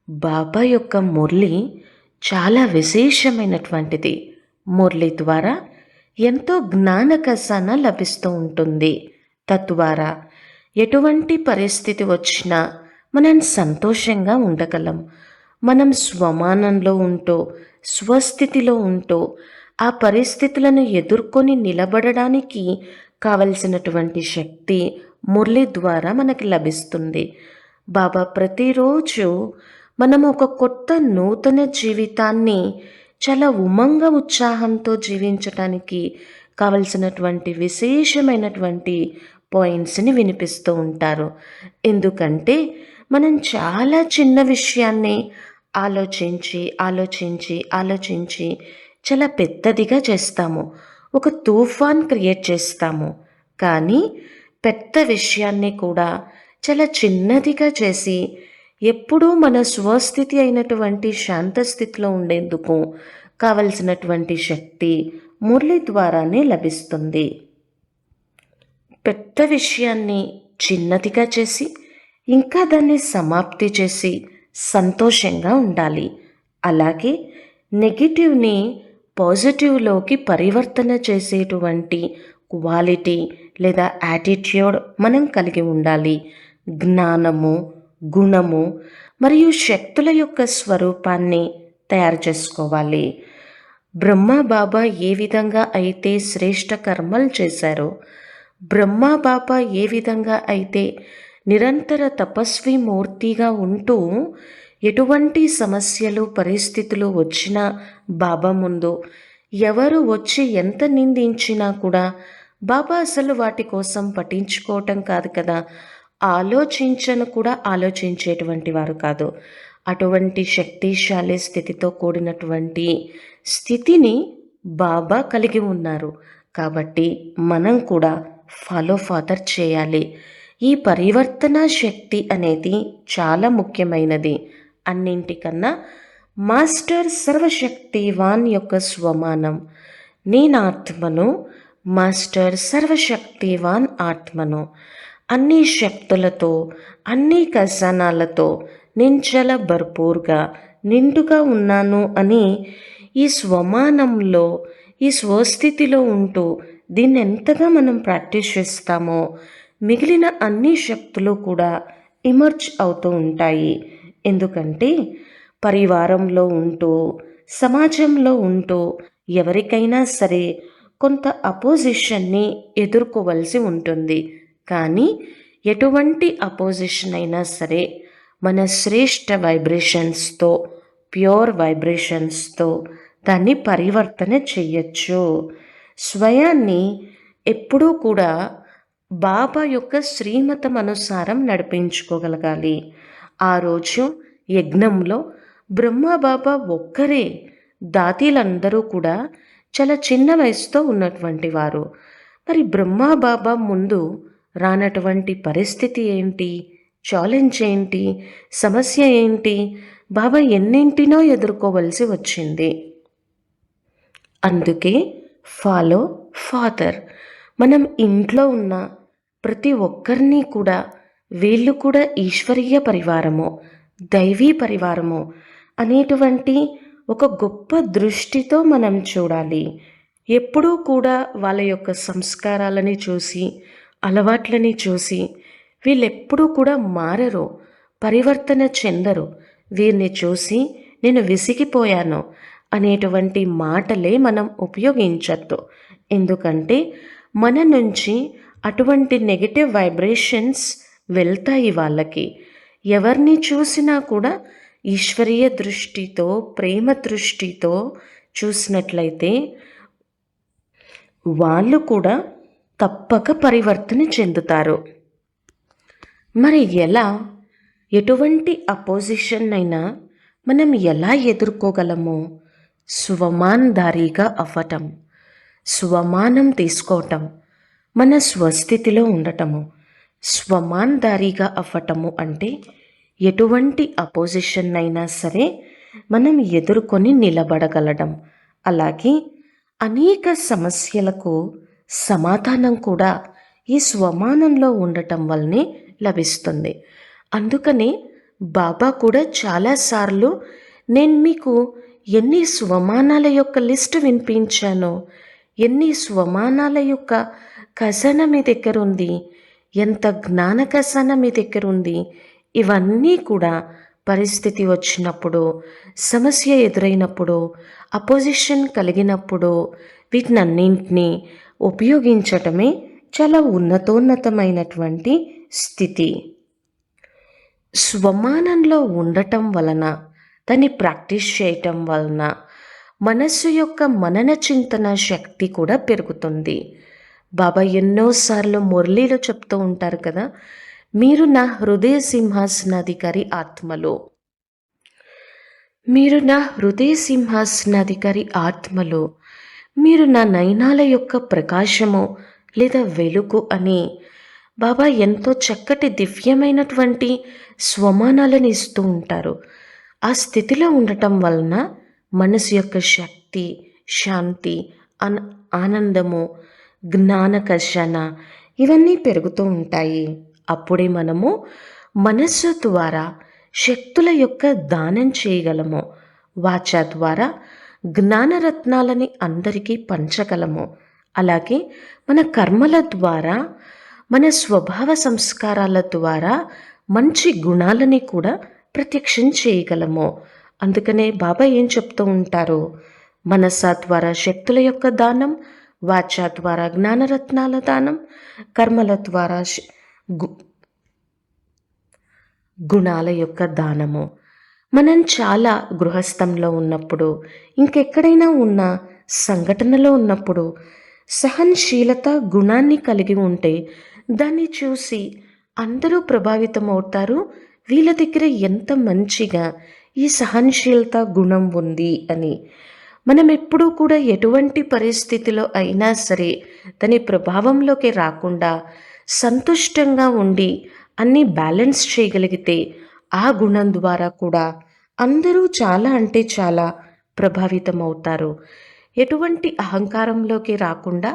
బాబా యొక్క మురళి చాలా విశేషమైనటువంటిది. మురళి ద్వారా ఎంతో జ్ఞాన ఖజానా లభిస్తూ ఉంటుంది. తద్వారా ఎటువంటి పరిస్థితి వచ్చినా మనం సంతోషంగా ఉండగలం. మనం స్వమానంలో ఉంటూ, స్వస్థితిలో ఉంటూ ఆ పరిస్థితులను ఎదుర్కొని నిలబడడానికి కావలసినటువంటి శక్తి మురళి ద్వారా మనకి లభిస్తుంది. బాబా ప్రతిరోజు మనం ఒక కొత్త నూతన జీవితాన్ని చాలా ఉమంగ ఉత్సాహంతో జీవించటానికి కావలసినటువంటి విశేషమైనటువంటి పాయింట్స్ని వినిపిస్తూ ఉంటారు. ఎందుకంటే మనం చాలా చిన్న విషయాన్ని ఆలోచించి ఆలోచించి ఆలోచించి చాలా పెద్దదిగా చేస్తాము. ఒక తుఫాన్ క్రియేట్ చేస్తాము. కానీ పెద్ద విషయాన్ని కూడా చాలా చిన్నదిగా చేసి ఎప్పుడూ మన స్వస్థితి అయినటువంటి శాంతస్థితిలో ఉండేందుకు కావలసినటువంటి శక్తి మురళి ద్వారానే లభిస్తుంది. పెద్ద విషయాన్ని చిన్నదిగా చేసి ఇంకా దాన్ని సమాప్తి చేసి సంతోషంగా ఉండాలి. అలాగే నెగిటివ్ని పాజిటివ్లోకి పరివర్తన చేసేటువంటి క్వాలిటీ లేదా యాటిట్యూడ్ మనం కలిగి ఉండాలి. జ్ఞానము, గుణము మరియు శక్తుల యొక్క స్వరూపాన్ని తయారు చేసుకోవాలి. బ్రహ్మ బాబా ఏ విధంగా అయితే శ్రేష్ఠ కర్మలు చేశారో, బ్రహ్మ బాబా ఏ విధంగా అయితే నిరంతర తపస్వి మూర్తిగా ఉంటూ ఎటువంటి సమస్యలు పరిస్థితులు వచ్చినా బాబా ముందు ఎవరు వచ్చి ఎంత నిందించినా కూడా బాబా అసలు వాటి కోసం పట్టించుకోవటం కాదు కదా, ఆలోచించను కూడా ఆలోచించేటువంటి వారు కాదు. అటువంటి శక్తిశాలి స్థితితో కూడినటువంటి స్థితిని బాబా కలిగి ఉన్నారు. కాబట్టి మనం కూడా ఫాలో ఫాదర్ చేయాలి. ఈ పరివర్తన శక్తి అనేది చాలా ముఖ్యమైనది. అన్నింటికన్నా మాస్టర్ సర్వశక్తివాన్ యొక్క స్వమానం. నేను ఆత్మను, మాస్టర్ సర్వశక్తివాన్ ఆత్మను. అన్ని శక్తులతో, అన్ని ఖజానాలతో నేను చాలా భర్పూర్గా నిండుగా ఉన్నాను అని ఈ స్వమానంలో, ఈ స్వస్థితిలో ఉంటూ దీన్ని ఎంతగా మనం ప్రాక్టీస్ చేస్తామో మిగిలిన అన్ని శక్తులు కూడా ఇమర్జ్ అవుతూ ఉంటాయి. ఎందుకంటే పరివారంలో ఉంటూ, సమాజంలో ఉంటూ ఎవరికైనా సరే కొంత అపోజిషన్ని ఎదుర్కోవలసి ఉంటుంది. కానీ ఎటువంటి అపోజిషన్ అయినా సరే మన శ్రేష్ఠ వైబ్రేషన్స్తో, ప్యూర్ వైబ్రేషన్స్తో దాన్ని పరివర్తన చెయ్యొచ్చు. స్వయాన్ని ఎప్పుడూ కూడా బాబా యొక్క శ్రీమతం అనుసారం నడిపించుకోగలగాలి. ఆ రోజు యజ్ఞంలో బ్రహ్మబాబా ఒక్కరే, దాతీలందరూ కూడా చాలా చిన్న వయసుతో ఉన్నటువంటి వారు. మరి బ్రహ్మబాబా ముందు రానటువంటి పరిస్థితి ఏంటి, ఛాలెంజ్ ఏంటి, సమస్య ఏంటి? బాబా ఎన్నింటినో ఎదుర్కోవలసి వచ్చింది. అందుకే ఫాలో ఫాదర్. మనం ఇంట్లో ఉన్న ప్రతి ఒక్కరిని కూడా వీళ్ళు కూడా ఈశ్వరీయ పరివారము, దైవీ పరివారము అనేటువంటి ఒక గొప్ప దృష్టితో మనం చూడాలి. ఎప్పుడూ కూడా వాళ్ళ యొక్క సంస్కారాలని చూసి, అలవాట్లని చూసి వీళ్ళెప్పుడూ కూడా మారరు, పరివర్తన చెందరు. వీరిని చూసి నేను విసిగిపోయాను అనేటువంటి మాటలే మనం ఉపయోగించద్దు. ఎందుకంటే మన నుంచి అటువంటి నెగటివ్ వైబ్రేషన్స్ వెళ్తాయి వాళ్ళకి. ఎవరిని చూసినా కూడా ఈశ్వరీయ దృష్టితో, ప్రేమ దృష్టితో చూసినట్లయితే వాళ్ళు కూడా తప్పక పరివర్తన చెందుతారు. మరి ఎలా, ఎటువంటి అపోజిషన్ అయినా మనం ఎలా ఎదుర్కోగలము? స్వమాన్ధారిగా అవ్వటం, స్వమానం తీసుకోవటం, మన స్వస్థితిలో ఉండటము. స్వమాన్ధారిగా అవ్వటము అంటే ఎటువంటి అపోజిషన్ అయినా సరే మనం ఎదుర్కొని నిలబడగలడం. అలాగే అనేక సమస్యలకు సమాధానం కూడా ఈ స్వమానంలో ఉండటం వల్లనే లభిస్తుంది. అందుకనే బాబా కూడా చాలాసార్లు నేను మీకు ఎన్ని స్వమానాల యొక్క లిస్ట్ వినిపించానో, ఎన్ని స్వమానాల యొక్క ఖజానా మీ దగ్గర ఉంది, ఎంత జ్ఞాన ఖజానా మీ దగ్గర ఉంది, ఇవన్నీ కూడా పరిస్థితి వచ్చినప్పుడు, సమస్య ఎదురైనప్పుడు, అపోజిషన్ కలిగినప్పుడు వీటినన్నింటినీ ఉపయోగించటమే చాలా ఉన్నతోన్నతమైనటువంటి స్థితి. స్వమానంలో ఉండటం వలన, దాన్ని ప్రాక్టీస్ చేయటం వలన మనస్సు యొక్క మనన చింతన శక్తి కూడా పెరుగుతుంది. బాబా ఎన్నోసార్లు మురళీలో చెప్తూ ఉంటారు కదా, మీరు నా హృదయ సింహాసనాధికారి ఆత్మలో, మీరు నా హృదయ సింహాసనాధికారి ఆత్మలో, మీరు నా నయనాల యొక్క ప్రకాశము లేదా వెలుగు అని బాబా ఎంతో చక్కటి దివ్యమైనటువంటి స్వమానాలను ఇస్తూ ఉంటారు. ఆ స్థితిలో ఉండటం వలన మనసు యొక్క శక్తి, శాంతి, ఆనందము, జ్ఞాన కర్షణ ఇవన్నీ పెరుగుతూ ఉంటాయి. అప్పుడే మనము మనస్సు ద్వారా శక్తుల యొక్క దానం చేయగలము. వాచ ద్వారా జ్ఞానరత్నాలని అందరికీ పంచగలము. అలాగే మన కర్మల ద్వారా, మన స్వభావ సంస్కారాల ద్వారా మంచి గుణాలని కూడా ప్రత్యక్షం చేయగలము. అందుకనే బాబా ఏం చెప్తూ ఉంటారు, మనస ద్వారా శక్తుల యొక్క దానం, వాచ ద్వారా జ్ఞానరత్నాల దానం, కర్మల ద్వారా గుణాల యొక్క దానము. మనం చాలా గృహస్థంలో ఉన్నప్పుడు, ఇంకెక్కడైనా ఉన్న సంఘటనలో ఉన్నప్పుడు సహనశీలత గుణాన్ని కలిగి ఉంటే దాన్ని చూసి అందరూ ప్రభావితం అవుతారు. వీళ్ళ దగ్గర ఎంత మంచిగా ఈ సహనశీలత గుణం ఉంది అని. మనం ఎప్పుడూ కూడా ఎటువంటి పరిస్థితిలో అయినా సరే దాని ప్రభావంలోకి రాకుండా సంతుష్టంగా ఉండి అన్నీ బ్యాలెన్స్ చేయగలిగితే ఆ గుణం ద్వారా కూడా అందరూ చాలా అంటే చాలా ప్రభావితం అవుతారు. ఎటువంటి అహంకారంలోకి రాకుండా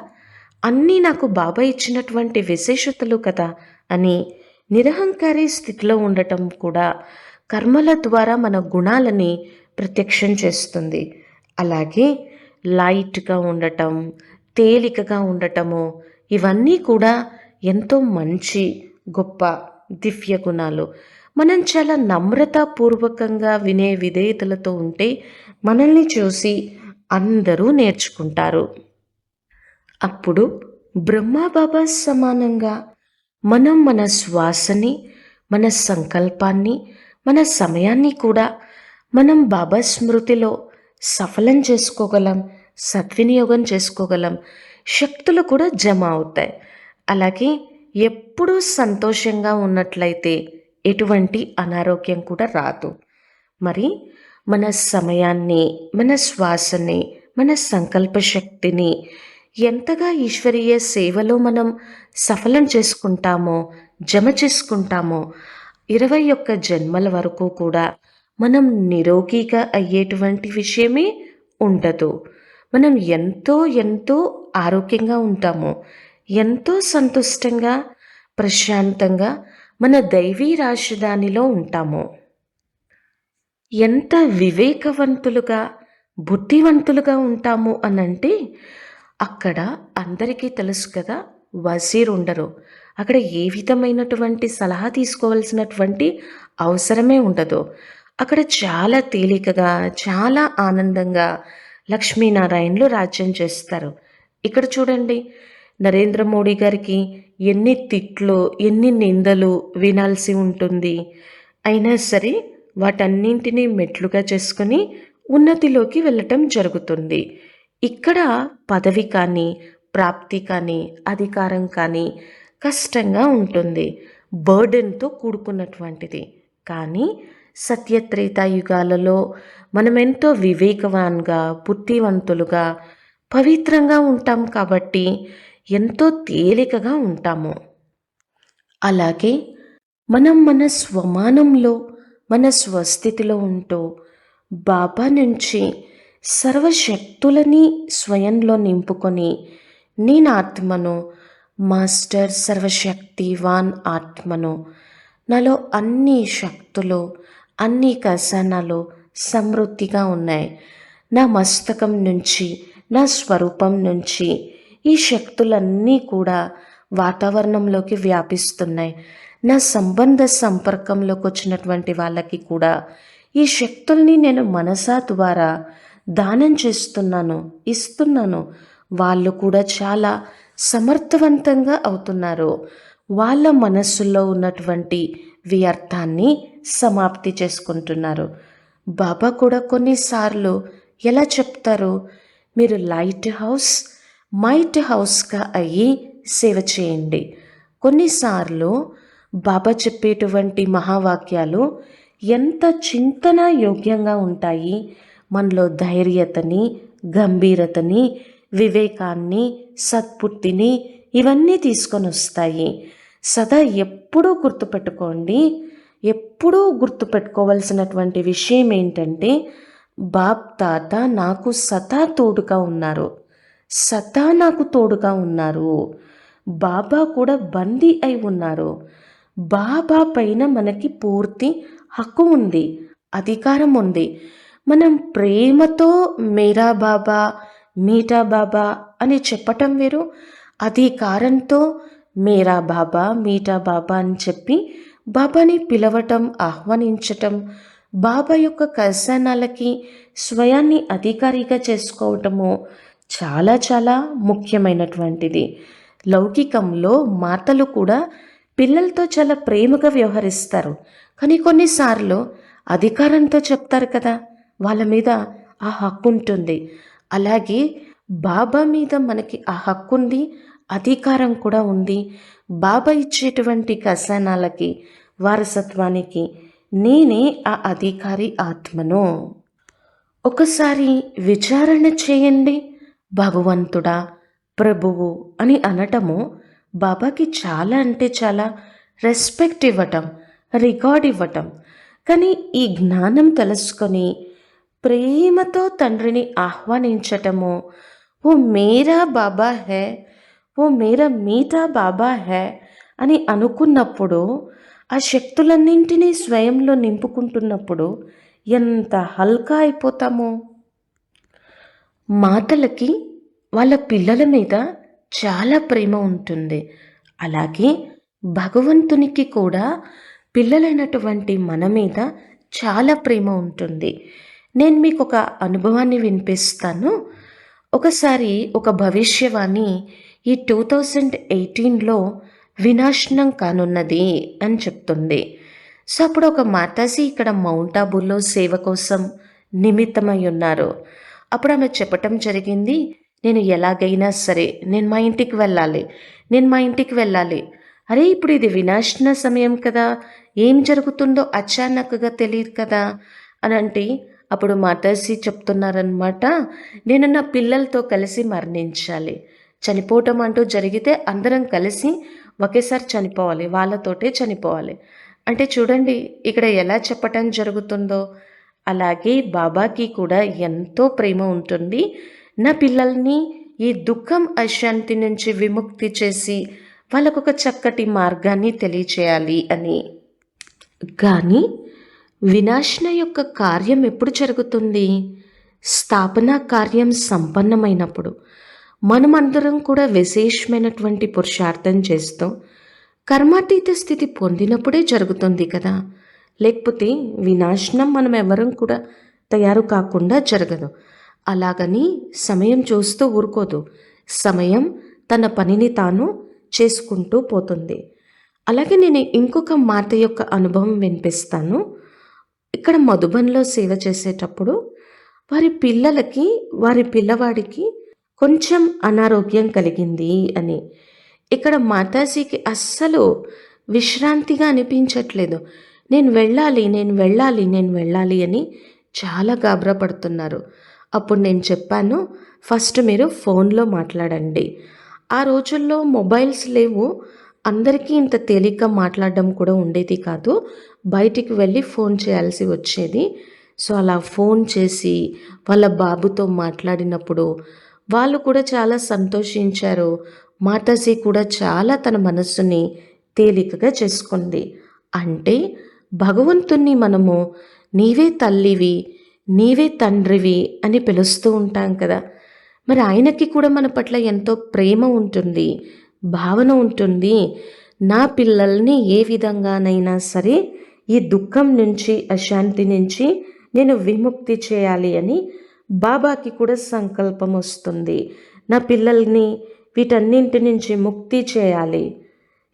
అన్నీ నాకు బాబా ఇచ్చినటువంటి విశేషతలు కదా అని నిరహంకారి స్థితిలో ఉండటం కూడా కర్మల ద్వారా మన గుణాలని ప్రత్యక్షం చేస్తుంది. అలాగే లైట్గా ఉండటం, తేలికగా ఉండటము ఇవన్నీ కూడా ఎంతో మంచి గొప్ప దివ్య గుణాలు. మనం చాలా నమ్రతాపూర్వకంగా వినే విధేయతలతో ఉంటే మనల్ని చూసి అందరూ నేర్చుకుంటారు. అప్పుడు బ్రహ్మాబాబా సమానంగా మనం మన శ్వాసని, మన సంకల్పాన్ని, మన సమయాన్ని కూడా మనం బాబా స్మృతిలో సఫలం చేసుకోగలం, సద్వినియోగం చేసుకోగలం. శక్తులు కూడా జమ అవుతాయి. అలాగే ఎప్పుడూ సంతోషంగా ఉన్నట్లయితే ఎటువంటి అనారోగ్యం కూడా రాదు. మరి మన సమయాన్ని, మన శ్వాసని, మన సంకల్ప శక్తిని ఎంతగా ఈశ్వరీయ సేవలో మనం సఫలం చేసుకుంటామో, జమ చేసుకుంటామో 21 జన్మల వరకు కూడా మనం నిరోగిగా అయ్యేటువంటి విషయమే ఉండదు. మనం ఎంతో ఎంతో ఆరోగ్యంగా ఉంటాము, ఎంతో సంతుష్టంగా, ప్రశాంతంగా మన దైవీ రాజధానిలో ఉంటాము. ఎంత వివేకవంతులుగా, బుద్ధివంతులుగా ఉంటాము అనంటే అక్కడ అందరికీ తెలుసు కదా, వజీర్ ఉండరు. అక్కడ ఏ విధమైనటువంటి సలహా తీసుకోవాల్సినటువంటి అవసరమే ఉండదు. అక్కడ చాలా తేలికగా, చాలా ఆనందంగా లక్ష్మీనారాయణలు రాజ్యం చేస్తారు. ఇక్కడ చూడండి, నరేంద్ర మోడీ గారికి ఎన్ని తిట్లు, ఎన్ని నిందలు వినాల్సి ఉంటుంది. అయినా సరే వాటన్నింటినీ మెట్లుగా చేసుకొని ఉన్నతిలోకి వెళ్ళటం జరుగుతుంది. ఇక్కడ పదవి కానీ, ప్రాప్తి కానీ, అధికారం కానీ కష్టంగా ఉంటుంది, బర్డెన్తో కూడుకున్నటువంటిది. కానీ సత్యత్రేతాయుగాలలో మనం ఎంతో వివేకవాన్గా, బుద్ధివంతులుగా, పవిత్రంగా ఉంటాం కాబట్టి ఎంతో తేలికగా ఉంటాము. అలాగే మనం మన స్వమానంలో, మన స్వస్థితిలో ఉంటూ బాబా నుంచి సర్వశక్తులని స్వయంలో నింపుకొని, నేను ఆత్మను, మాస్టర్ సర్వశక్తివాన్ ఆత్మను, నాలో అన్ని శక్తులు, అన్ని ఖజానాలు సమృద్ధిగా ఉన్నాయి. నా మస్తకం నుంచి, నా స్వరూపం నుంచి ఈ శక్తులన్నీ కూడా వాతావరణంలోకి వ్యాపిస్తున్నాయి. నా సంబంధ సంపర్కంలోకి వచ్చినటువంటి వాళ్ళకి కూడా ఈ శక్తుల్ని నేను మనసా ద్వారా దానం చేస్తున్నాను, ఇస్తున్నాను. వాళ్ళు కూడా చాలా సమర్థవంతంగా అవుతున్నారు. వాళ్ళ మనస్సులో ఉన్నటువంటి వ్యర్థాన్ని సమాప్తి చేసుకుంటున్నారు. బాబా కూడా కొన్నిసార్లు ఎలా చెప్తారు, మీరు లైట్ హౌస్ మైట్ హౌస్గా అయ్యి సేవ చేయండి. కొన్నిసార్లు బాబా చెప్పేటువంటి మహావాక్యాలు ఎంత చింతన యోగ్యంగా ఉంటాయి. మనలో ధైర్యతని, గంభీరతని, వివేకాన్ని, సద్బుద్ధిని ఇవన్నీ తీసుకొని వస్తాయి. సదా ఎప్పుడూ గుర్తుపెట్టుకోండి, ఎప్పుడూ గుర్తుపెట్టుకోవాల్సినటువంటి విషయం ఏంటంటే, బాప్ తాత నాకు సదా తోడుగా ఉన్నారు, సదా నాకు తోడుగా ఉన్నారు. బాబా కూడా బందీ అయి ఉన్నారు. బాబా పైన మనకి పూర్తి హక్కు ఉంది, అధికారం ఉంది. మనం ప్రేమతో మేరా బాబా, మీఠా బాబా అని చెప్పటం వేరు, అధికారంతో మేరా బాబా, మీఠా బాబా అని చెప్పి బాబాని పిలవటం, ఆహ్వానించటం, బాబా యొక్క ఖజానాలకి స్వయాన్ని అధికారిగా చేసుకోవటము చాలా చాలా ముఖ్యమైనటువంటిది. లౌకికంలో మాతలు కూడా పిల్లలతో చాలా ప్రేమగా వ్యవహరిస్తారు. కానీ కొన్నిసార్లు అధికారంతో చెప్తారు కదా, వాళ్ళ మీద ఆ హక్కు ఉంటుంది. అలాగే బాబా మీద మనకి ఆ హక్కు ఉంది, అధికారం కూడా ఉంది. బాబా ఇచ్చేటువంటి ఖజానాలకి, వారసత్వానికి నేనే ఆ అధికారి ఆత్మను. ఒకసారి విచారణ చేయండి. భగవంతుడా, ప్రభువు అని అనటము బాబాకి చాలా అంటే చాలా రెస్పెక్ట్ ఇవ్వటం, రికార్డ్ ఇవ్వటం. కానీ ఈ జ్ఞానం తెలుసుకొని ప్రేమతో తండ్రిని ఆహ్వానించటము, ఓ మేరా బాబా హే, ఓ మేరా మీఠా బాబా హే అని అనుకున్నప్పుడు, ఆ శక్తులన్నింటినీ స్వయంలో నింపుకుంటున్నప్పుడు ఎంత హల్కా అయిపోతామో. మాతలకి వాళ్ళ పిల్లల మీద చాలా ప్రేమ ఉంటుంది. అలాగే భగవంతునికి కూడా పిల్లలైనటువంటి మన మీద చాలా ప్రేమ ఉంటుంది. నేను మీకు ఒక అనుభవాన్ని వినిపిస్తాను. ఒకసారి ఒక భవిష్యవాణి ఈ 2018లో వినాశనం కానున్నది అని చెప్తుంది. సో అప్పుడు ఒక మాతాజీ ఇక్కడ మౌంట్ ఆబూలో సేవ కోసం నిమిత్తమై ఉన్నారు. అప్పుడు ఆమె చెప్పటం జరిగింది, నేను ఎలాగైనా సరే నేను మా ఇంటికి వెళ్ళాలి, నేను మా ఇంటికి వెళ్ళాలి. అరే ఇప్పుడు ఇది వినాశన సమయం కదా, ఏం జరుగుతుందో అచానక్గా తెలియదు కదా అని అంటే, అప్పుడు మాతాజీ చెప్తున్నారనమాట, నేను నా పిల్లలతో కలిసి మరణించాలి. చనిపోవటం అంటూ జరిగితే అందరం కలిసి ఒకేసారి చనిపోవాలి, వాళ్ళతోటే చనిపోవాలి. అంటే చూడండి ఇక్కడ ఎలా చెప్పటం జరుగుతుందో. అలాగే బాబాకి కూడా ఎంతో ప్రేమ ఉంటుంది. నా పిల్లల్ని ఈ దుఃఖం అశాంతి నుంచి విముక్తి చేసి వాళ్ళకొక చక్కటి మార్గాన్ని తెలియచేయాలి అని. కానీ వినాశన యొక్క కార్యం ఎప్పుడు జరుగుతుంది? స్థాపన కార్యం సంపన్నమైనప్పుడు. మనమందరం కూడా విశేషమైనటువంటి పురుషార్థం చేస్తూ కర్మాతీత స్థితి పొందినప్పుడే జరుగుతుంది కదా. లేకపోతే వినాశనం మనం ఎవరం కూడా తయారు కాకుండా జరగదు. అలాగని సమయం చూస్తూ ఊరుకోదు. సమయం తన పనిని తాను చేసుకుంటూ పోతుంది. అలాగే నేను ఇంకొక మాత యొక్క అనుభవం వినిపిస్తాను. ఇక్కడ మధుబన్లో సేవ చేసేటప్పుడు వారి పిల్లలకి, వారి పిల్లవాడికి కొంచెం అనారోగ్యం కలిగింది అని. ఇక్కడ మాతాజీకి అస్సలు విశ్రాంతిగా అనిపించట్లేదు. నేను వెళ్ళాలి, నేను వెళ్ళాలి, నేను వెళ్ళాలి అని చాలా గాబరా పడుతున్నారు. అప్పుడు నేను చెప్పాను, ఫస్ట్ మీరు ఫోన్లో మాట్లాడండి. ఆ రోజుల్లో మొబైల్స్ లేవు, అందరికీ ఇంత తేలిక మాట్లాడడం కూడా ఉండేది కాదు. బయటికి వెళ్ళి ఫోన్ చేయాల్సి వచ్చేది. సో అలా ఫోన్ చేసి వాళ్ళ బాబుతో మాట్లాడినప్పుడు వాళ్ళు కూడా చాలా సంతోషించారు. మాతాజీ కూడా చాలా తన మనస్సుని తేలికగా చేసుకుంది. అంటే భగవంతుణ్ణి మనము నీవే తల్లివి, నీవే తండ్రివి అని పిలుస్తూ ఉంటాం కదా. మరి ఆయనకి కూడా మన పట్ల ఎంతో ప్రేమ ఉంటుంది, భావన ఉంటుంది. నా పిల్లల్ని ఏ విధంగానైనా సరే ఈ దుఃఖం నుంచి, అశాంతి నుంచి నేను విముక్తి చేయాలి అని బాబాకి కూడా సంకల్పం వస్తుంది. నా పిల్లల్ని వీటన్నింటి నుంచి ముక్తి చేయాలి.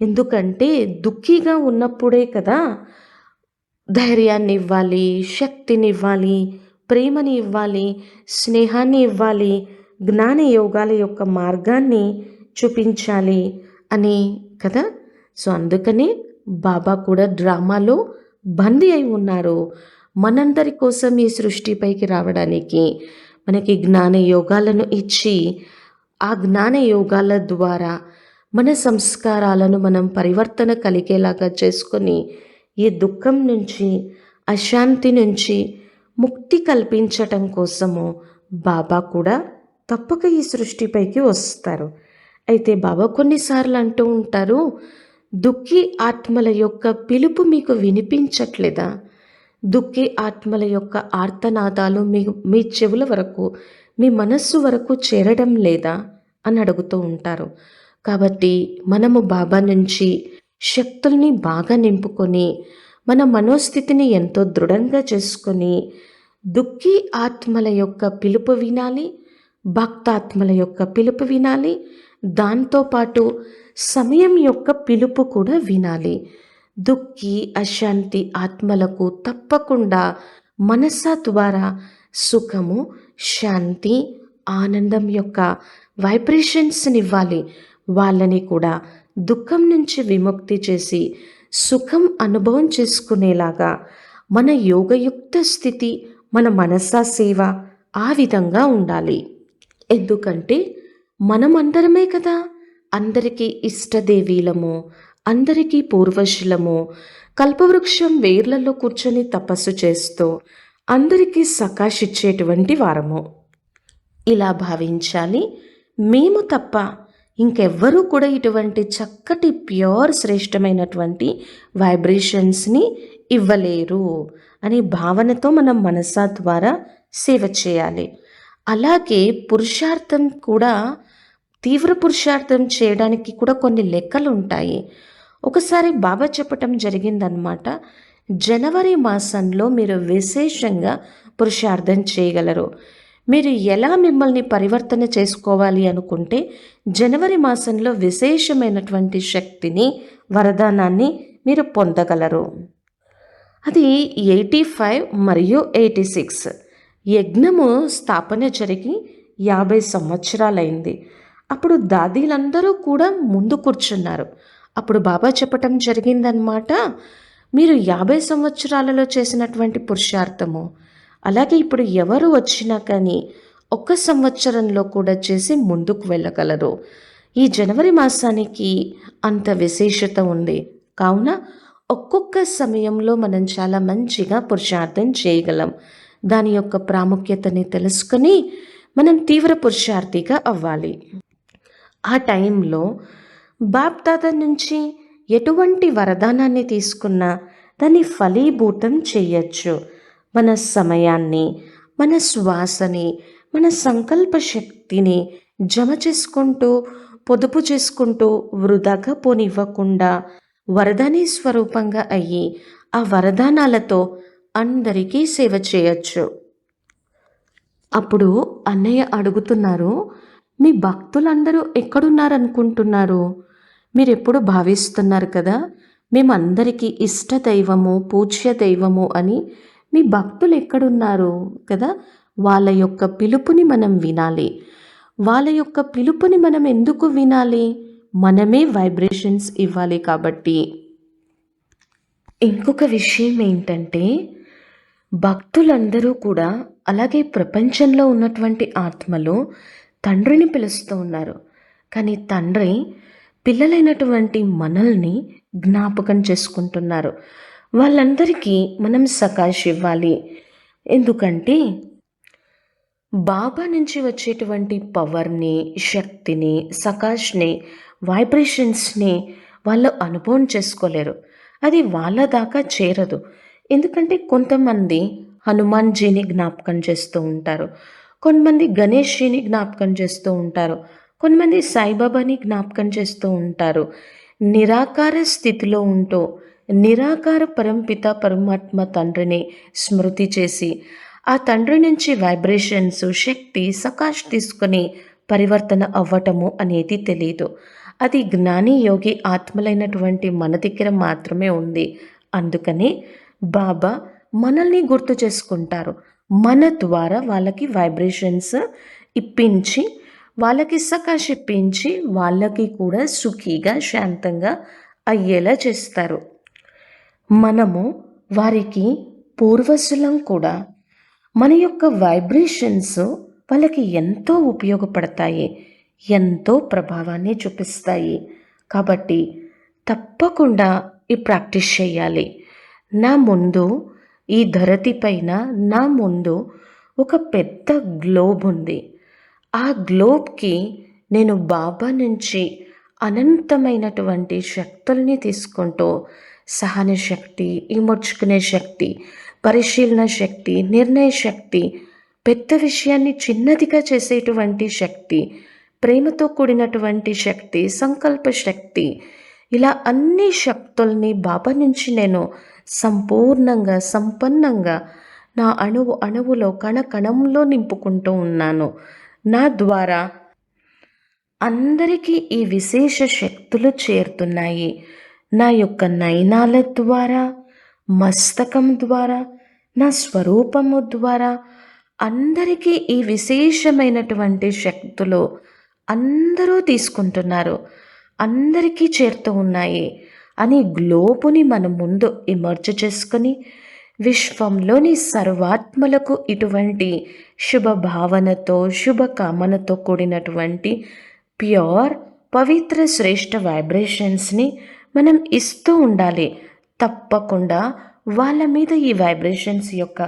ఎందుకంటే దుఃఖీగా ఉన్నప్పుడే కదా ధైర్యాన్ని ఇవ్వాలి, శక్తిని ఇవ్వాలి, ప్రేమని ఇవ్వాలి, స్నేహాన్ని ఇవ్వాలి, జ్ఞాన యోగాల యొక్క మార్గాన్ని చూపించాలి అని కదా. సో అందుకనే బాబా కూడా డ్రామాలో బందీ అయి ఉన్నారు. మనందరి కోసం ఈ సృష్టిపైకి రావడానికి మనకి జ్ఞాన యోగాలను ఇచ్చి, ఆ జ్ఞాన యోగాల ద్వారా మన సంస్కారాలను మనం పరివర్తన కలిగేలాగా చేసుకొని ఈ దుఃఖం నుంచి, అశాంతి నుంచి ముక్తి కల్పించటం కోసము బాబా కూడా తప్పక ఈ సృష్టిపైకి వస్తారు. అయితే బాబా కొన్నిసార్లు అంటూ ఉంటారు, దుఃఖీ ఆత్మల యొక్క పిలుపు మీకు వినిపించట్లేదా? దుఃఖీ ఆత్మల యొక్క ఆర్తనాదాలు మీ చెవుల వరకు, మీ మనస్సు వరకు చేరడం లేదా అని అడుగుతూ ఉంటారు. కాబట్టి మనము బాబా నుంచి శక్తుల్ని బాగా నింపుకొని, మన మనోస్థితిని ఎంతో దృఢంగా చేసుకొని, దుఃఖీ ఆత్మల యొక్క పిలుపు వినాలి, భక్తాత్మల యొక్క పిలుపు వినాలి, దాంతోపాటు సమయం యొక్క పిలుపు కూడా వినాలి. దుఃఖి అశాంతి ఆత్మలకు తప్పకుండా మనస ద్వారా సుఖము, శాంతి, ఆనందం యొక్క వైబ్రేషన్స్ని ఇవ్వాలి. వాళ్ళని కూడా దుఃఖం నుంచి విముక్తి చేసి సుఖం అనుభవం చేసుకునేలాగా మన యోగయుక్త స్థితి, మన మనసా సేవ ఆ విధంగా ఉండాలి. ఎందుకంటే మనమందరమే కదా అందరికీ ఇష్టదేవీలము, అందరికీ పూర్వజులము, కల్పవృక్షం వేర్లలో కూర్చొని తపస్సు చేస్తూ అందరికీ సకాశిచ్చేటువంటి వారము. ఇలా భావించాలి. మేము తప్ప ఇంకెవ్వరూ కూడా ఇటువంటి చక్కటి ప్యూర్ శ్రేష్టమైనటువంటి వైబ్రేషన్స్ని ఇవ్వలేరు అనే భావనతో మనం మనసా ద్వారా సేవ చేయాలి. అలాగే పురుషార్థం కూడా, తీవ్ర పురుషార్థం చేయడానికి కూడా కొన్ని లెక్కలు ఉంటాయి. ఒకసారి బాబా చెప్పటం జరిగిందనమాట, జనవరి మాసంలో మీరు విశేషంగా పురుషార్థం చేయగలరు. మీరు ఎలా మిమ్మల్ని పరివర్తన చేసుకోవాలి అనుకుంటే జనవరి మాసంలో విశేషమైనటువంటి శక్తిని, వరదానాన్ని మీరు పొందగలరు. అది 85 మరియు 86 యజ్ఞము స్థాపన జరిగి 50 సంవత్సరాలైంది. అప్పుడు దాదీలందరూ కూడా ముందు కూర్చున్నారు. అప్పుడు బాబా చెప్పటం జరిగిందనమాట, మీరు 50 సంవత్సరాలలో చేసినటువంటి పురుషార్థము అలాగే ఇప్పుడు ఎవరు వచ్చినా కానీ 1 సంవత్సరంలో కూడా చేసి ముందుకు వెళ్ళగలరు. ఈ జనవరి మాసానికి అంత విశేషత ఉంది. కావున ఒక్కొక్క సమయంలో మనం చాలా మంచిగా పురుషార్థం చేయగలం. దాని యొక్క ప్రాముఖ్యతని తెలుసుకొని మనం తీవ్ర పురుషార్థిగా అవ్వాలి. ఆ టైంలో బాప్ దాదా నుంచి ఎటువంటి వరదానాన్ని తీసుకున్నా దాన్ని ఫలీభూతం చేయొచ్చు. మన సమయాన్ని, మన శ్వాసని, మన సంకల్ప శక్తిని జమ చేసుకుంటూ, పొదుపు చేసుకుంటూ వృధాగా పోనివ్వకుండా వరదాని స్వరూపంగా అయ్యి ఆ వరదానాలతో అందరికీ సేవ చేయొచ్చు. అప్పుడు అన్నయ్య అడుగుతున్నారు, మీ భక్తులందరూ ఎక్కడున్నారనుకుంటున్నారు? మీరు ఎప్పుడు భావిస్తున్నారు కదా మేమందరికీ ఇష్ట దైవము, పూజ్య దైవము అని. మీ భక్తులు ఎక్కడున్నారు కదా, వాళ్ళ యొక్క పిలుపుని మనం వినాలి. వాళ్ళ యొక్క పిలుపుని మనం ఎందుకు వినాలి? మనమే వైబ్రేషన్స్ ఇవ్వాలి కాబట్టి. ఇంకొక విషయం ఏంటంటే, భక్తులందరూ కూడా అలాగే ప్రపంచంలో ఉన్నటువంటి ఆత్మలు తండ్రిని పిలుస్తూ ఉన్నారు. కానీ తండ్రి పిల్లలైనటువంటి మనల్ని జ్ఞాపకం చేసుకుంటున్నారు. వాళ్ళందరికీ మనం సకాష్ ఇవ్వాలి. ఎందుకంటే బాబా నుంచి వచ్చేటువంటి పవర్ని, శక్తిని, సకాష్ని, వైబ్రేషన్స్ని వాళ్ళు అనుభవం చేసుకోలేరు. అది వాళ్ళ దాకా చేరదు. ఎందుకంటే కొంతమంది హనుమాన్‌జీని జ్ఞాపకం చేస్తూ ఉంటారు. కొంతమంది గణేష్‌జీని జ్ఞాపకం చేస్తూ ఉంటారు. కొంతమంది సాయిబాబాని జ్ఞాపకం చేస్తూ ఉంటారు. నిరాకార స్థితిలో ఉంటూ నిరాకార పరంపిత పరమాత్మ తండ్రిని స్మృతి చేసి ఆ తండ్రి నుంచి వైబ్రేషన్స్, శక్తి, సకాష్ తీసుకొని పరివర్తన అవ్వటము అనేది తెలీదు. అది జ్ఞాని, యోగి ఆత్మలైనటువంటి మన దగ్గర మాత్రమే ఉంది. అందుకని బాబా మనల్ని గుర్తు చేసుకుంటారు. మన ద్వారా వాళ్ళకి వైబ్రేషన్స్ ఇప్పించి, వాళ్ళకి సకాష్ ఇప్పించి, వాళ్ళకి కూడా సుఖీగా, శాంతంగా అయ్యేలా చేస్తారు. మనము వారికి పూర్వసులం కూడా. మన యొక్క వైబ్రేషన్స్ వాళ్ళకి ఎంతో ఉపయోగపడతాయి, ఎంతో ప్రభావాన్ని చూపిస్తాయి. కాబట్టి తప్పకుండా ఈ ప్రాక్టీస్ చేయాలి. నా ముందు ఈ ధరతి పైన నా ముందు ఒక పెద్ద గ్లోబ్ ఉంది. ఆ గ్లోబ్కి నేను బాబా నుంచి అనంతమైనటువంటి శక్తుల్ని తీసుకుంటూ సహన శక్తి, ఇమర్చుకునే శక్తి, పరిశీలన శక్తి, నిర్ణయ శక్తి, పెద్ద విషయాన్ని చిన్నదిగా చేసేటువంటి శక్తి, ప్రేమతో కూడినటువంటి శక్తి, సంకల్ప శక్తి, ఇలా అన్ని శక్తుల్ని బాబా నుంచి నేను సంపూర్ణంగా, సంపన్నంగా నా అణువు అణువులో, కణ కణంలో నింపుకుంటూ ఉన్నాను. నా ద్వారా అందరికీ ఈ విశేష శక్తులు చేరుతున్నాయి. నా యొక్క నయనాల ద్వారా, మస్తకం ద్వారా, నా స్వరూపము ద్వారా అందరికీ ఈ విశేషమైనటువంటి శక్తులు అందరూ తీసుకుంటున్నారు, అందరికీ చేరుతూ ఉన్నాయి అని గ్లోబుని మన ముందు ఇమర్జ్ చేసుకొని విశ్వంలోని సర్వాత్మలకు ఇటువంటి శుభ భావనతో, శుభకామనతో కూడినటువంటి ప్యూర్, పవిత్ర, శ్రేష్ఠ వైబ్రేషన్స్ని మనం ఇస్తూ ఉండాలి. తప్పకుండా వాళ్ళ మీద ఈ వైబ్రేషన్స్ యొక్క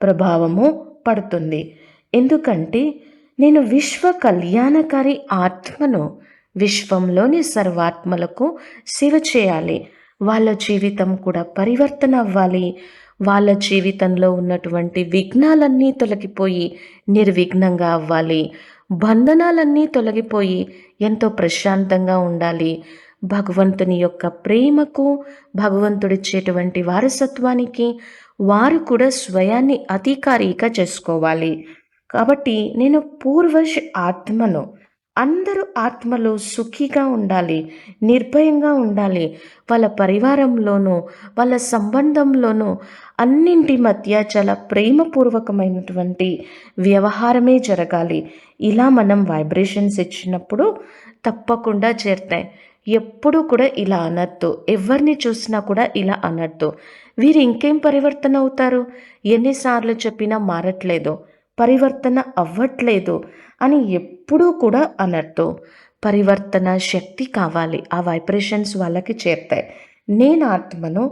ప్రభావము పడుతుంది. ఎందుకంటే నేను విశ్వ కళ్యాణకారి ఆత్మను. విశ్వంలోని సర్వాత్మలకు సేవ చేయాలి. వాళ్ళ జీవితం కూడా పరివర్తన అవ్వాలి. వాళ్ళ జీవితంలో ఉన్నటువంటి విఘ్నాలన్నీ తొలగిపోయి నిర్విఘ్నంగా అవ్వాలి. బంధనాలన్నీ తొలగిపోయి ఎంతో ప్రశాంతంగా ఉండాలి. భగవంతుని యొక్క ప్రేమకు, భగవంతుడిచ్చేటువంటి వారసత్వానికి వారు కూడా స్వయాన్ని అధికారిగా చేసుకోవాలి. కాబట్టి నేను పూర్వజ్ ఆత్మను. అందరూ ఆత్మలో సుఖిగా ఉండాలి, నిర్భయంగా ఉండాలి. వాళ్ళ పరివారంలోనూ, వాళ్ళ సంబంధంలోనూ అన్నింటి మధ్య చాలా ప్రేమపూర్వకమైనటువంటి వ్యవహారమే జరగాలి. ఇలా మనం వైబ్రేషన్స్ ఇచ్చినప్పుడు తప్పకుండా చేరుతాయి. ఎప్పుడూ కూడా ఇలా అనద్దు. ఎవరిని చూసినా కూడా ఇలా అనద్దు. వీరు ఇంకేం పరివర్తన అవుతారు, ఎన్నిసార్లు చెప్పినా మారట్లేదు, పరివర్తన అవ్వట్లేదు అని ఎప్పుడూ కూడా అనద్దు. పరివర్తన శక్తి కావాలి. ఆ వైబ్రేషన్స్ వాళ్ళకి చేరుతాయి. నేను ఆత్మను,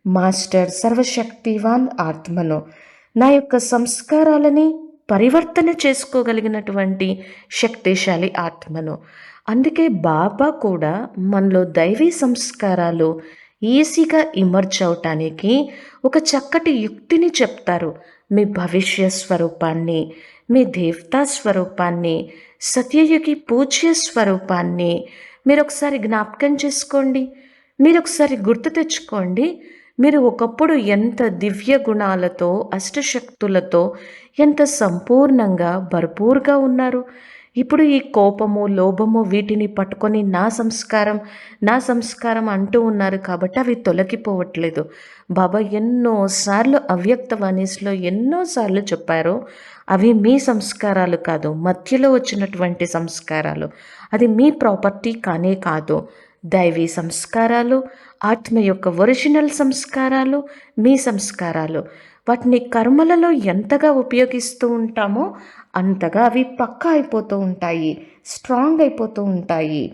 మాస్టర్ సర్వశక్తివాన్ ఆత్మను. నా యొక్క సంస్కారాలని పరివర్తన చేసుకోగలిగినటువంటి శక్తిశాలి ఆత్మను. అందుకే బాబా కూడా మనలో దైవీ సంస్కారాలు ఈజీగా ఇమర్జ్ అవటానికి ఒక చక్కటి యుక్తిని చెప్తారు. మీ భవిష్య స్వరూపాన్ని, మీ దేవతా స్వరూపాన్ని, సత్యయుగి పూజ్య స్వరూపాన్ని మీరు ఒకసారి జ్ఞాపకం చేసుకోండి. మీరు ఒకసారి గుర్తు తెచ్చుకోండి. మీరు ఒకప్పుడు ఎంత దివ్య గుణాలతో, అష్టశక్తులతో, ఎంత సంపూర్ణంగా, భర్పూర్గా ఉన్నారు. ఇప్పుడు ఈ కోపము, లోభము వీటిని పట్టుకొని నా సంస్కారం అంటూ ఉన్నారు. కాబట్టి అవి తొలగిపోవట్లేదు. బాబా ఎన్నోసార్లు అవ్యక్తవాణిస్లో ఎన్నోసార్లు చెప్పారు, అవి మీ సంస్కారాలు కాదు, మధ్యలో వచ్చినటువంటి సంస్కారాలు. అది మీ ప్రాపర్టీ కానే కాదు. దైవీ సంస్కారాలు, ఆత్మ యొక్క ఒరిజినల్ సంస్కారాలు మీ సంస్కారాలు. వాటిని కర్మలలో ఎంతగా ఉపయోగిస్తూ ఉంటామో అంతగా అవి పక్కా అయిపోతూ ఉంటాయి, స్ట్రాంగ్ అయిపోతూ ఉంటాయి.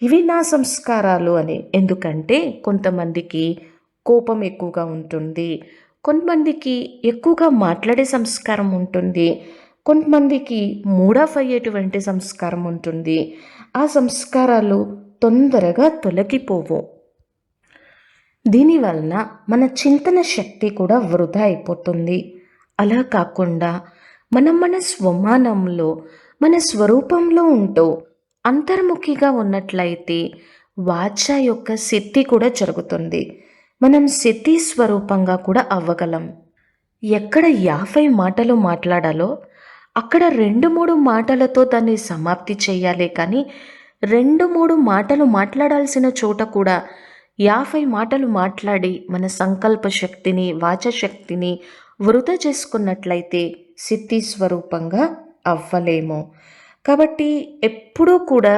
ఇవి నా సంస్కారాలు అని. ఎందుకంటే కొంతమందికి కోపం ఎక్కువగా ఉంటుంది, కొంతమందికి ఎక్కువగా మాట్లాడే సంస్కారం ఉంటుంది, కొంతమందికి మూడ్ ఆఫ్ అయ్యేటువంటి సంస్కారం ఉంటుంది. ఆ సంస్కారాలు తొందరగా తొలగిపోవు. దీనివలన మన చింతన శక్తి కూడా వృధా అయిపోతుంది. అలా కాకుండా మనం మన స్వమానంలో, మన స్వరూపంలో ఉంటూ అంతర్ముఖిగా ఉన్నట్లయితే వాచ యొక్క సిద్ధి కూడా జరుగుతుంది. మనం సిద్ధి స్వరూపంగా కూడా అవ్వగలం. ఎక్కడ 50 మాటలు మాట్లాడాలో అక్కడ 2-3 మాటలతో దాన్ని సమాప్తి చేయాలి కానీ 2-3 మాటలు మాట్లాడాల్సిన చోట కూడా 50 మాటలు మాట్లాడి మన సంకల్ప శక్తిని, వాచ శక్తిని వృధా చేసుకున్నట్లయితే సిద్ధి స్వరూపంగా అవ్వలేము. కాబట్టి ఎప్పుడూ కూడా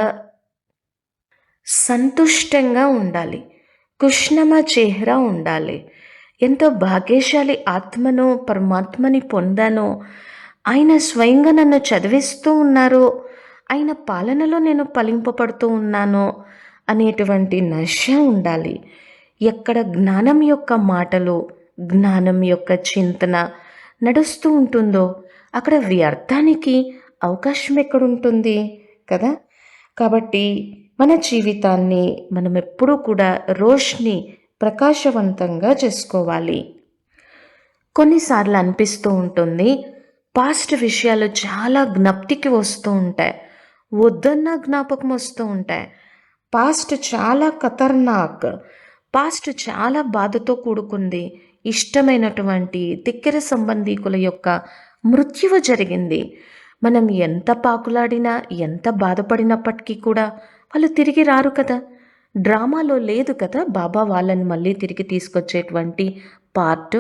సంతుష్టంగా ఉండాలి. కృష్ణమ చెహ్రా ఉండాలి. ఎంతో భాగ్యశాలి ఆత్మను, పరమాత్మని పొందానో, ఆయన స్వయంగా నన్ను చదివిస్తూ ఉన్నారు, ఆయన పాలనలో నేను ఫలింపబడుతూ ఉన్నాను అనేటువంటి నశ ఉండాలి. ఎక్కడ జ్ఞానం యొక్క మాటలు, జ్ఞానం యొక్క చింతన నడుస్తూ ఉంటుందో అక్కడ వ్యర్థానికి అవకాశం ఎక్కడుంటుంది కదా. కాబట్టి మన జీవితాన్ని మనం ఎప్పుడూ కూడా రోష్ని ప్రకాశవంతంగా చేసుకోవాలి. కొన్నిసార్లు అనిపిస్తూ ఉంటుంది, పాస్ట్ విషయాలు చాలా జ్ఞప్తికి వస్తూ ఉంటాయి, వద్దన్న జ్ఞాపకం వస్తూ ఉంటాయి. పాస్ట్ చాలా ఖతర్నాక్, పాస్ట్ చాలా బాధతో కూడుకుంది. ఇష్టమైనటువంటి తిక్కెర సంబంధీకుల యొక్క మృత్యువు జరిగింది. మనం ఎంత పాకులాడినా, ఎంత బాధపడినప్పటికీ కూడా వాళ్ళు తిరిగి రారు కదా. డ్రామాలో లేదు కదా బాబా వాళ్ళని మళ్ళీ తిరిగి తీసుకొచ్చేటువంటి పార్ట్.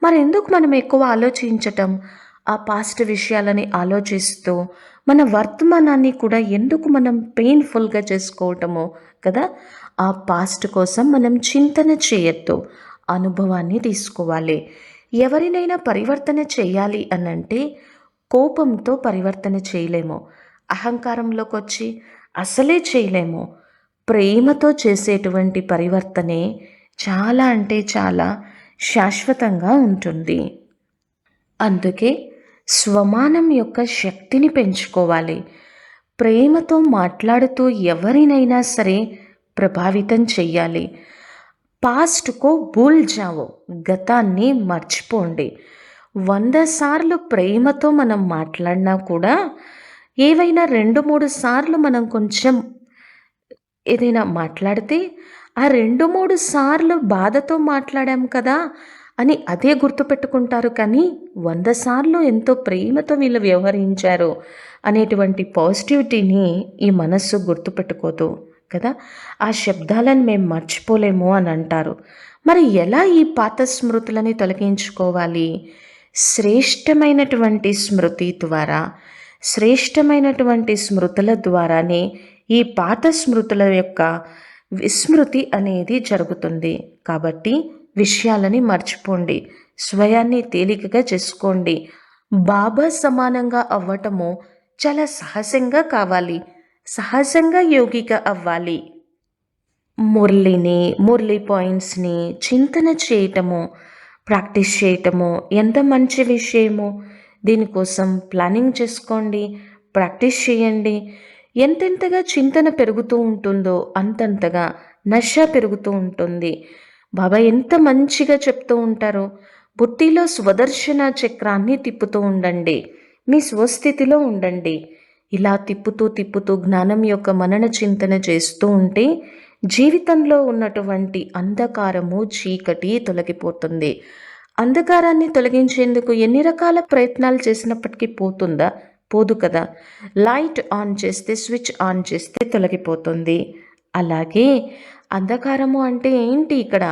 మరెందుకు మనం ఎక్కువ ఆలోచించటం, ఆ పాస్ట్ విషయాలని ఆలోచిస్తూ మన వర్తమానాన్ని కూడా ఎందుకు మనం పెయిన్ఫుల్గా చేసుకోవటమో కదా. ఆ పాస్ట్ కోసం మనం చింతన చేయొద్దు, అనుభవాన్ని తీసుకోవాలి. ఎవరినైనా పరివర్తన చేయాలి అనంటే కోపంతో పరివర్తన చేయలేము, అహంకారంలోకి వచ్చి అసలే చేయలేము. ప్రేమతో చేసేటువంటి పరివర్తనే చాలా అంటే చాలా శాశ్వతంగా ఉంటుంది. అందుకే స్వమానం యొక్క శక్తిని పెంచుకోవాలి. ప్రేమతో మాట్లాడుతూ ఎవరినైనా సరే ప్రభావితం చెయ్యాలి. పాస్ట్కో భూల్ జావో, గతాన్ని మర్చిపోండి. 100 సార్లు ప్రేమతో మనం మాట్లాడినా కూడా ఏవైనా 2-3 సార్లు మనం కొంచెం ఏదైనా మాట్లాడితే ఆ 2-3 సార్లు బాధతో మాట్లాడాం కదా అని అదే గుర్తుపెట్టుకుంటారు. కానీ 100 సార్లు ఎంతో ప్రేమతో వీళ్ళు వ్యవహరించారు అనేటువంటి పాజిటివిటీని ఈ మనస్సు గుర్తుపెట్టుకోదు కదా. ఆ శబ్దాలను మేము మర్చిపోలేము అని అంటారు. మరి ఎలా ఈ పాత స్మృతులని తొలగించుకోవాలి? శ్రేష్టమైనటువంటి స్మృతి ద్వారా, శ్రేష్టమైనటువంటి స్మృతుల ద్వారానే ఈ పాత స్మృతుల యొక్క విస్మృతి అనేది జరుగుతుంది. కాబట్టి విషయాలని మర్చిపోండి, స్వయాన్ని తేలికగా చేసుకోండి. బాబా సమానంగా అవ్వటము చాలా సహజంగా కావాలి, సహజంగా యోగిగా అవ్వాలి. మురళి పాయింట్స్ని చింతన చేయటము, ప్రాక్టీస్ చేయటము ఎంత మంచి విషయమో. దీనికోసం ప్లానింగ్ చేసుకోండి, ప్రాక్టీస్ చేయండి. ఎంతెంతగా చింతన పెరుగుతూ ఉంటుందో అంతంతగా నశ పెరుగుతూ ఉంటుంది. బాబా ఎంత మంచిగా చెప్తూ ఉంటారో, బుద్ధిలో స్వదర్శన చక్రాన్ని తిప్పుతూ ఉండండి, మీ స్వస్థితిలో ఉండండి. ఇలా తిప్పుతూ తిప్పుతూ జ్ఞానం యొక్క మనన చింతన చేస్తూ ఉంటే జీవితంలో ఉన్నటువంటి అంధకారము, చీకటి తొలగిపోతుంది. అంధకారాన్ని తొలగించేందుకు ఎన్ని రకాల ప్రయత్నాలు చేసినప్పటికీ పోతుందా? పోదు కదా. లైట్ ఆన్ చేస్తే, స్విచ్ ఆన్ చేస్తే తొలగిపోతుంది. అలాగే అంధకారము అంటే ఏంటి? ఇక్కడ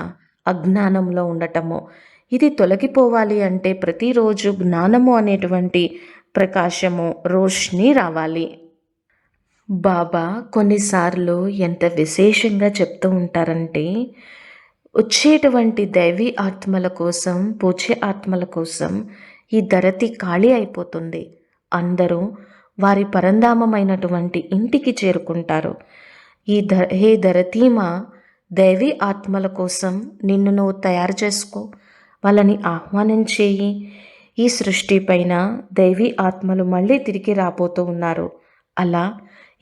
అజ్ఞానంలో ఉండటము. ఇది తొలగిపోవాలి అంటే ప్రతిరోజు జ్ఞానము అనేటువంటి ప్రకాశము, రోష్ని రావాలి. బాబా కొన్నిసార్లు ఎంత విశేషంగా చెప్తూ ఉంటారంటే, వచ్చేటువంటి దైవీ ఆత్మల కోసం, పూజే ఆత్మల కోసం ఈ ధరతి ఖాళీ అయిపోతుంది. అందరూ వారి పరంధామమైనటువంటి ఇంటికి చేరుకుంటారు. హే ధరతీమా, దైవీ ఆత్మల కోసం నిన్ను నువ్వు తయారు చేసుకో, వాళ్ళని ఆహ్వానం చేయి. ఈ సృష్టి పైన దైవీ ఆత్మలు మళ్ళీ తిరిగి రాబోతూ ఉన్నారు. అలా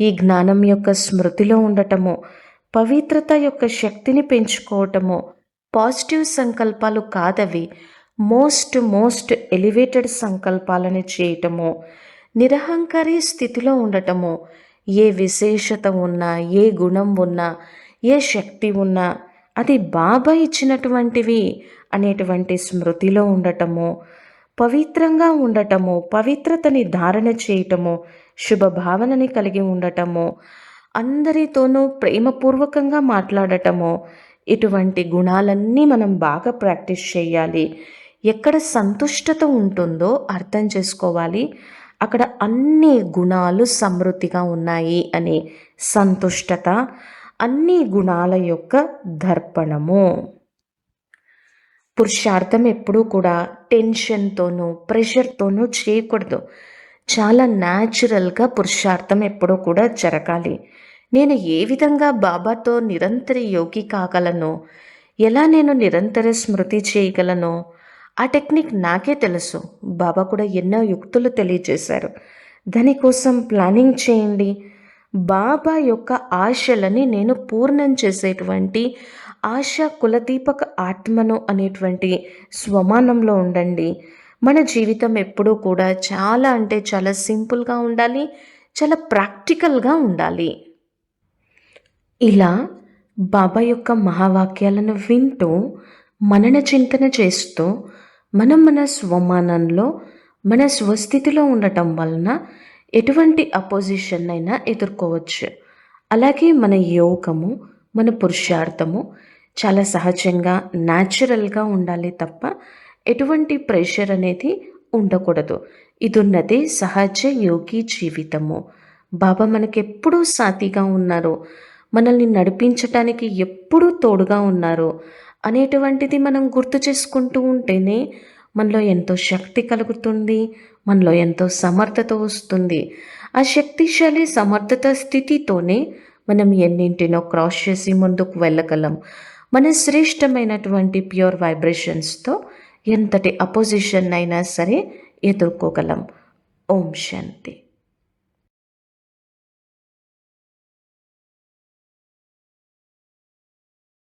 ఈ జ్ఞానం యొక్క స్మృతిలో ఉండటము, పవిత్రత యొక్క శక్తిని పెంచుకోవటము, పాజిటివ్ సంకల్పాలు కాదవి. మోస్ట్ ఎలివేటెడ్ సంకల్పాలని చేయటము, నిరహంకారి స్థితిలో ఉండటము, ఏ విశేషత ఉన్నా, ఏ గుణం ఉన్నా, ఏ శక్తి ఉన్నా అది బాబా ఇచ్చినటువంటివి అనేటువంటి స్మృతిలో ఉండటము, పవిత్రంగా ఉండటము, పవిత్రతని ధారణ చేయటము, శుభభావనని కలిగి ఉండటము, అందరితోనూ ప్రేమపూర్వకంగా మాట్లాడటము, ఇటువంటి గుణాలన్నీ మనం బాగా ప్రాక్టీస్ చేయాలి. ఎక్కడ సంతుష్టత ఉంటుందో అర్థం చేసుకోవాలి, అక్కడ అన్ని గుణాలు సమృద్ధిగా ఉన్నాయి అని. సంతుష్టత అన్ని గుణాల యొక్క దర్పణము. పురుషార్థం ఎప్పుడూ కూడా టెన్షన్తోనూ ప్రెషర్తోనూ చేయకూడదు. చాలా న్యాచురల్గా పురుషార్థం ఎప్పుడూ కూడా జరగాలి. నేను ఏ విధంగా బాబాతో నిరంతర యోగి కాగలను, ఎలా నేను నిరంతర స్మృతి చేయగలను, ఆ టెక్నిక్ నాకే తెలుసు. బాబా కూడా ఎన్నో యుక్తులు తెలియజేశారు. దానికోసం ప్లానింగ్ చేయండి. బాబా యొక్క ఆశలని నేను పూర్ణం చేసేటువంటి ఆశా కులదీపక ఆత్మను అనేటువంటి స్వమానంలో ఉండండి. మన జీవితం ఎప్పుడూ కూడా చాలా అంటే చాలా సింపుల్గా ఉండాలి, చాలా ప్రాక్టికల్గా ఉండాలి. ఇలా బాబా యొక్క మహావాక్యాలను వింటూ మనన చింతన చేస్తూ మనం మన స్వమానంలో మన స్వస్థితిలో ఉండటం వలన ఎటువంటి అపోజిషన్ అయినా ఎదుర్కోవచ్చు. అలాగే మన యోగము, మన పురుషార్థము చాలా సహజంగా న్యాచురల్గా ఉండాలి తప్ప ఎటువంటి ప్రెషర్ అనేది ఉండకూడదు. ఇది ఉన్నదే సహజ యోగి జీవితము. బాబా మనకెప్పుడూ సాథీగా ఉన్నారు, మనల్ని నడిపించటానికి ఎప్పుడూ తోడుగా ఉన్నారు అనేటువంటిది మనం గుర్తు చేసుకుంటూ ఉంటేనే మనలో ఎంతో శక్తి కలుగుతుంది, మనలో ఎంతో సమర్థత వస్తుంది. ఆ శక్తిశాలి సమర్థత స్థితితోనే మనం ఎన్నింటినో క్రాస్ చేసి ముందుకు వెళ్ళగలం. మన శ్రేష్టమైనటువంటి ప్యూర్ వైబ్రేషన్స్తో ఎంతటి అపోజిషన్ అయినా సరే ఎదుర్కోగలం. ఓం శాంతి.